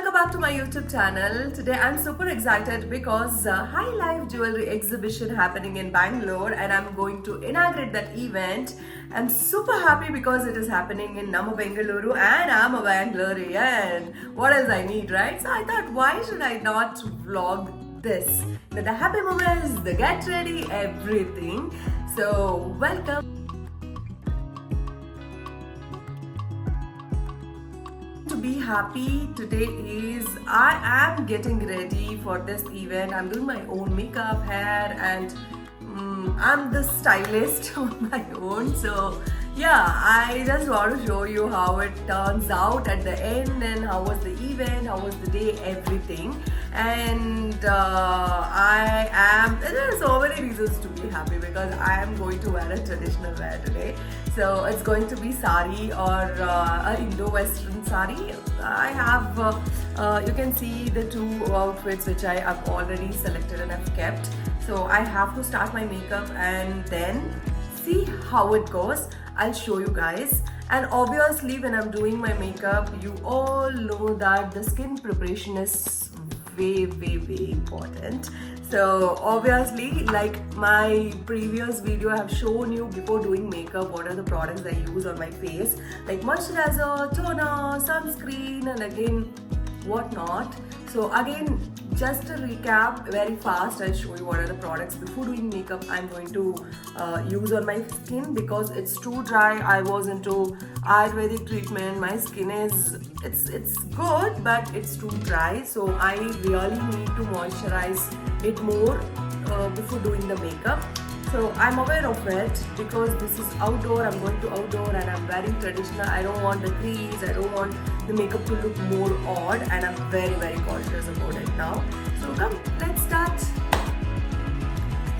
welcome back to my YouTube channel. Today I'm super excited because High Life Jewelry exhibition happening in Bangalore and I'm going to inaugurate that event. I'm super happy because it is happening in Namma Bengaluru and I'm a Bangalorean. What else I need, right? So I thought, why should I not vlog this? The happy moments, the get ready, everything. So welcome. To be happy today is I am getting ready for this event. I'm doing my own makeup, hair, and I'm the stylist on my own. So yeah, I just want to show you how it turns out at the end and how was the event, how was the day, everything. And there are so many reasons to be happy because I am going to wear a traditional wear today. So it's going to be sari or a Indo-Western sari. I have, you can see the two outfits which I have already selected and I've kept. So I have to start my makeup and then see how it goes. I'll show you guys. And obviously when I'm doing my makeup, you all know that the skin preparation is way important. So obviously, like my previous video, I have shown you before doing makeup what are the products I use on my face, like moisturizer, toner, sunscreen, and again whatnot. So again, just to recap very fast, I'll show you what are the products before doing makeup I'm going to use on my skin because it's too dry. I was into Ayurvedic treatment. My skin is it's good, but it's too dry. So I really need to moisturize it more before doing the makeup. So I'm aware of it because this is outdoor. I'm going to outdoor and I'm wearing traditional. I don't want the crease. I don't want the makeup to look more odd, and I'm very cautious about it now. So come, let's start.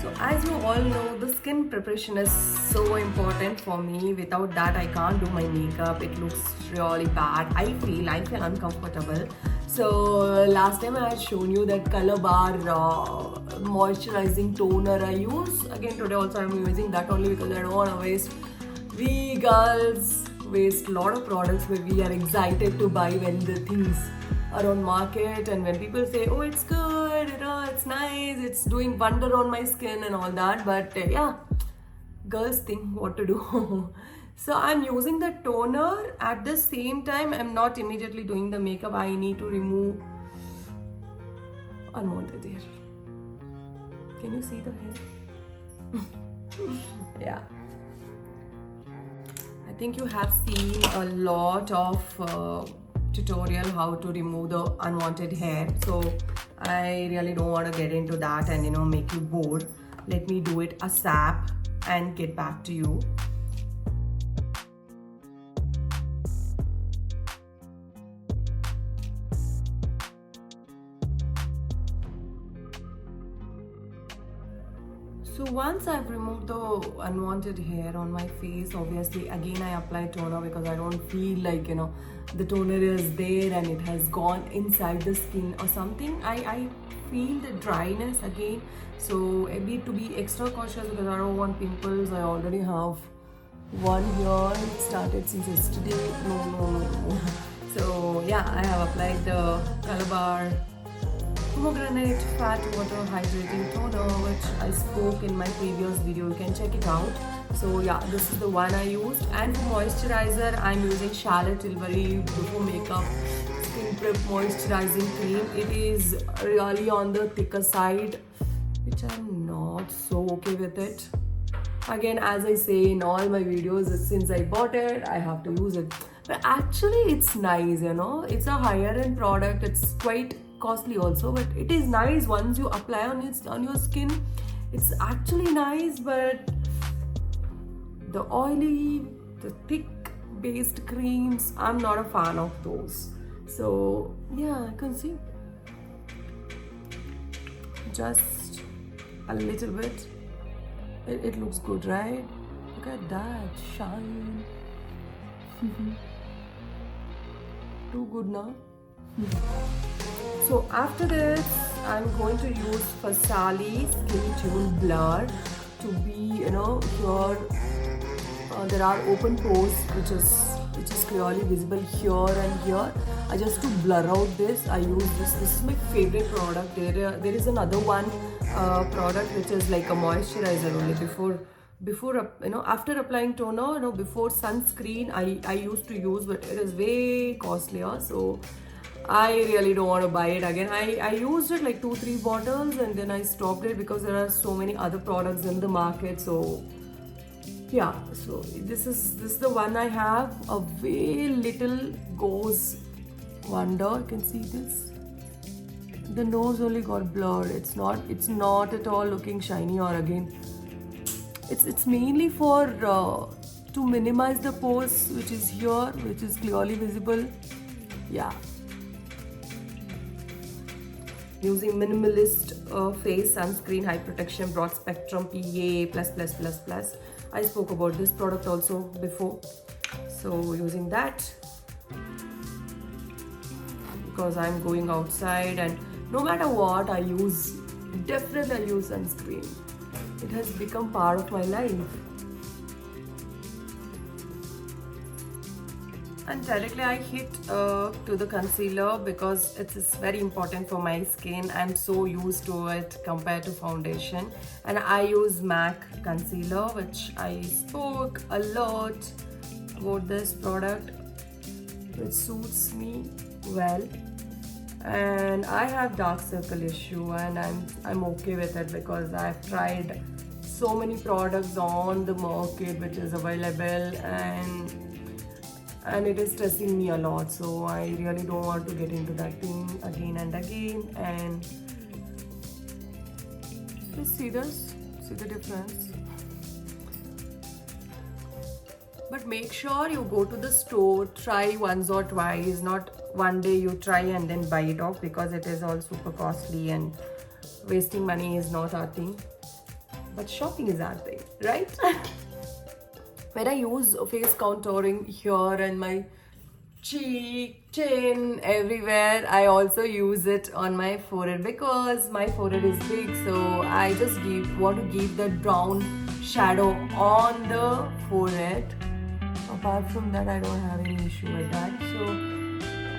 So as you all know, the skin preparation is so important for me. Without that, I can't do my makeup. It looks really bad. I feel uncomfortable. So last time I had shown you that Color Bar moisturizing toner I use. Again today also I'm using that only because I don't want to waste. We girls waste a lot of products where we are excited to buy when the things are on market and when people say, oh, it's good, you know, it's nice, it's doing wonder on my skin and all that. But yeah, girls think what to do. So I'm using the toner. At the same time, I'm not immediately doing the makeup. I need to remove unwanted hair. Can you see the hair? Yeah. I think you have seen a lot of tutorial how to remove the unwanted hair. So I really don't want to get into that and make you bored. Let me do it ASAP and get back to you. So once I've removed the unwanted hair on my face, obviously again I apply toner because I don't feel like the toner is there and it has gone inside the skin or something. I feel the dryness again. So I need to be extra cautious because I don't want pimples. I already have one here. It started since yesterday. No. So yeah, I have applied the Color Bar Pomegranate Fat Water Hydrating Toner, which I spoke in my previous video. You can check it out. So yeah, this is the one I used. And for moisturizer, I'm using Charlotte Tilbury Before Makeup Skin Prep Moisturizing Cream. It is really on the thicker side, which I'm not so okay with it. Again, as I say in all my videos, since I bought it, I have to use it. But actually, it's nice, It's a higher end product. It's quite costly also, but it is nice once you apply on your skin. It's actually nice, but the oily, the thick based creams, I'm not a fan of those. So yeah, you can see just a little bit. It looks good, right? Look at that shine. Too good now. So after this, I'm going to use Farsali Skin Tune Blur to be, here there are open pores which is which is clearly visible here and here. Just to blur out this, I use this. This is my favorite product. There is another one product which is like a moisturizer only. Before after applying toner, before sunscreen, I used to use, but it is way costlier, so I really don't want to buy it again. I used it like 2-3 bottles and then I stopped it because there are so many other products in the market. So yeah, so this is the one I have. A way little goes wonder. You can see this. The nose only got blurred. It's not at all looking shiny, or again, it's mainly for to minimize the pores, which is here, which is clearly visible. Yeah. Using minimalist face sunscreen, high protection, broad spectrum, PA++++. I spoke about this product also before, so using that because I'm going outside, and no matter what I use, definitely I use sunscreen. It has become part of my life. And directly I hit to the concealer because it is very important for my skin. I'm so used to it compared to foundation. And I use MAC concealer, which I spoke a lot about this product. It suits me well. And I have dark circle issue, and I'm okay with it because I've tried so many products on the market which is available, and it is stressing me a lot, so I really don't want to get into that thing again and again. And just see the difference. But make sure you go to the store, try once or twice, not one day you try and then buy it off, because it is all super costly and wasting money is not our thing. But shopping is our thing, right? When I use face contouring here and my cheek, chin, everywhere, I also use it on my forehead because my forehead is big, so I just want to give that brown shadow on the forehead. Apart from that, I don't have any issue with that. So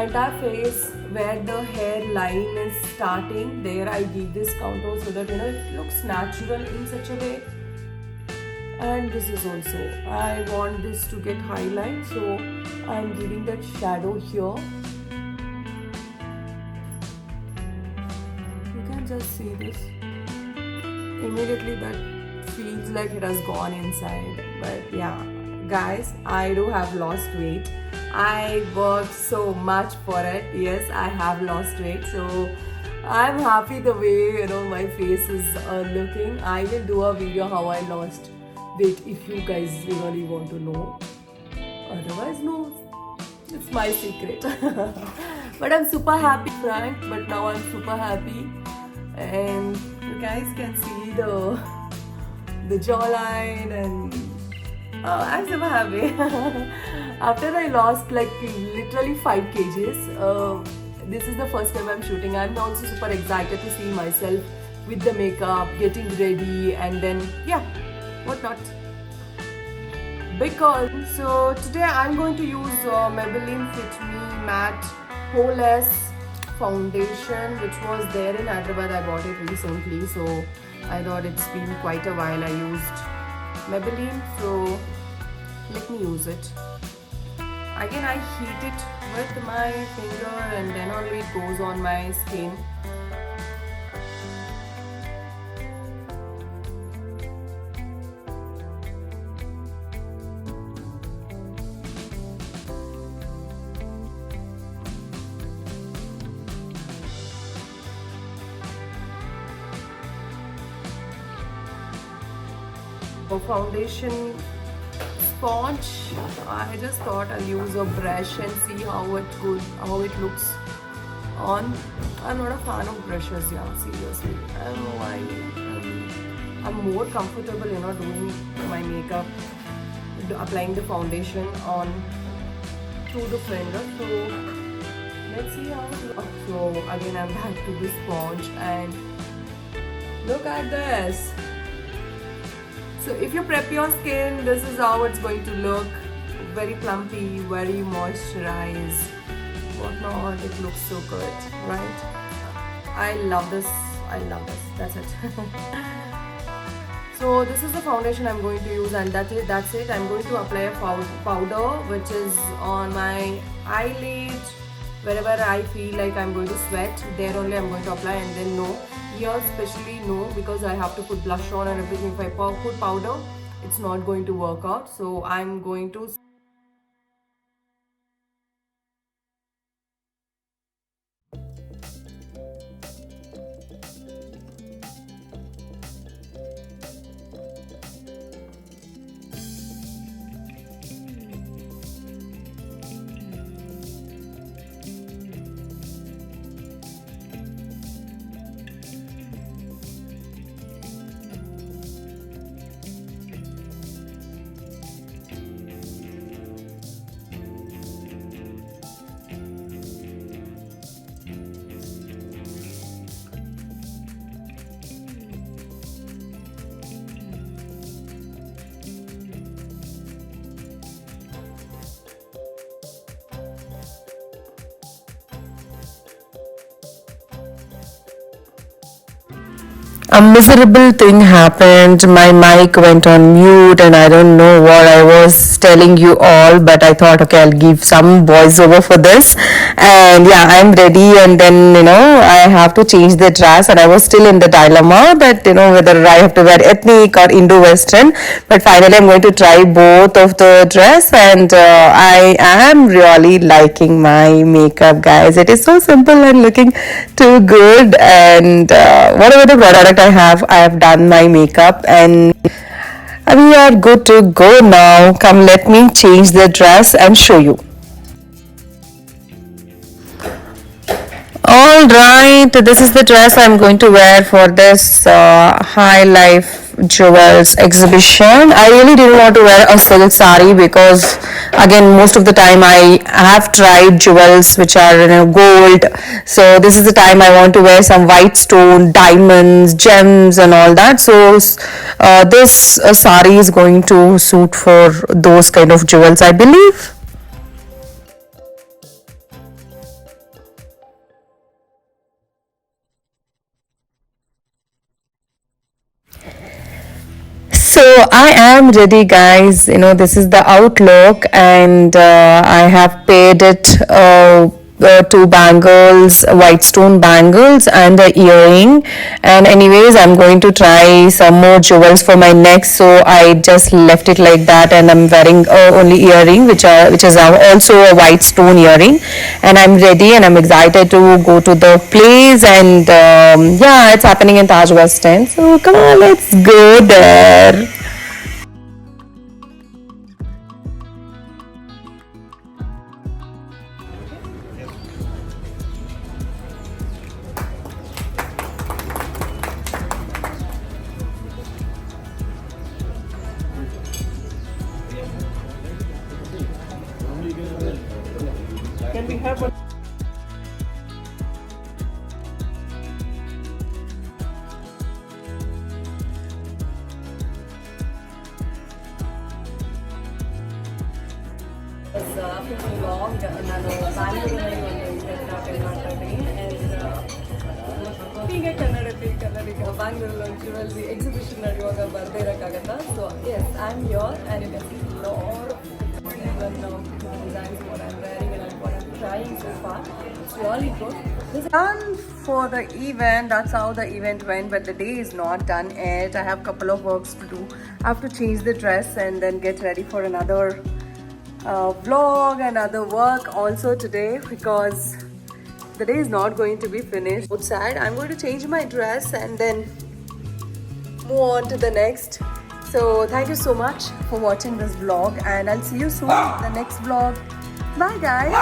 entire face where the hairline is starting, there I give this contour so that it looks natural in such a way. And this is also, I want this to get highlight, so I'm giving that shadow here. You can just see this. Immediately that feels like it has gone inside. But yeah, guys, I do have lost weight. I worked so much for it. Yes, I have lost weight, so I'm happy the way my face is looking. I will do a video how I lost weight if you guys really want to know. Otherwise, no, it's my secret. But I'm super happy, Frank. But now I'm super happy, and you guys can see the jawline, and I'm super happy. After I lost like literally 5 kgs, this is the first time I'm shooting. I'm also super excited to see myself with the makeup, getting ready, and then yeah, whatnot. Because so today I'm going to use Maybelline Fit Me Matte Poreless Foundation, which was there in Hyderabad. I bought it recently, so I thought it's been quite a while I used Maybelline, so let me use it. Again, I heat it with my finger and then only it goes on my skin. For foundation sponge, I just thought I'll use a brush and see how it looks on. I'm not a fan of brushes, yeah, seriously. I don't know why. I'm more comfortable, doing my makeup, applying the foundation on through the finger. So let's see how it looks. So again, I'm back to the sponge, and look at this. So if you prep your skin, this is how it's going to look. very plumpy, very moisturized, whatnot. It looks so good, right? I love this. I love this. That's it. So this is the foundation I'm going to use, and that's it. I'm going to apply a powder which is on my eyelid. Wherever I feel like I'm going to sweat, there only I'm going to apply, and then no. Here especially no, because I have to put blush on and everything. If I put powder, it's not going to work out. So I'm going to a miserable thing happened. My mic went on mute, and I don't know what I was telling you all, but I thought, okay, I'll give some voiceover for this. And yeah, I'm ready. And then, I have to change the dress, and I was still in the dilemma that, whether I have to wear ethnic or Indo-Western. But finally, I'm going to try both of the dress, and I am really liking my makeup, guys. It is so simple and looking too good. And whatever the product I have done my makeup, and we are good to go now. Come, let me change the dress and show you. All right, this is the dress I'm going to wear for this High Life Jewels exhibition. I really didn't want to wear a silk sari because, again, most of the time I have tried jewels which are gold. So this is the time I want to wear some white stone, diamonds, gems, and all that. So this sari is going to suit for those kind of jewels, I believe. So I am ready, guys. This is the outlook, and I have paired it two bangles, white stone bangles, and a earring. And anyways, I'm going to try some more jewels for my neck, so I just left it like that, and I'm wearing only earring, which is also a white stone earring. And I'm ready, and I'm excited to go to the place. And yeah, it's happening in Taj West End. So come on, let's go there. can we have one? Vlog ನಾನು ಬ್ಯಾಂಗ್ಳೂರಲ್ಲಿ ಒಂದು event attend ಮಾಡ್ತಾ ಇದ್ದೀನಿ and ಹೀಗೆ ಕನ್ನಡಿಗ ಬ್ಯಾಂಗ್ಳೂರಲ್ಲಿ ಒಂದು jewellery exhibition ನಡೆಯುವಾಗ ಬರದೇ ಇರೋಕ್ಕಾಗತ್ತಾ so yes I am your and you can see lot designs what I'm wearing and what I'm trying so far. It's really good. Done for the event. That's how the event went, but the day is not done yet. I have a couple of works to do. I have to change the dress and then get ready for another vlog and other work also today because the day is not going to be finished. Outside, I'm going to change my dress and then move on to the next. So thank you so much for watching this vlog, and I'll see you soon in the next vlog. Bye guys.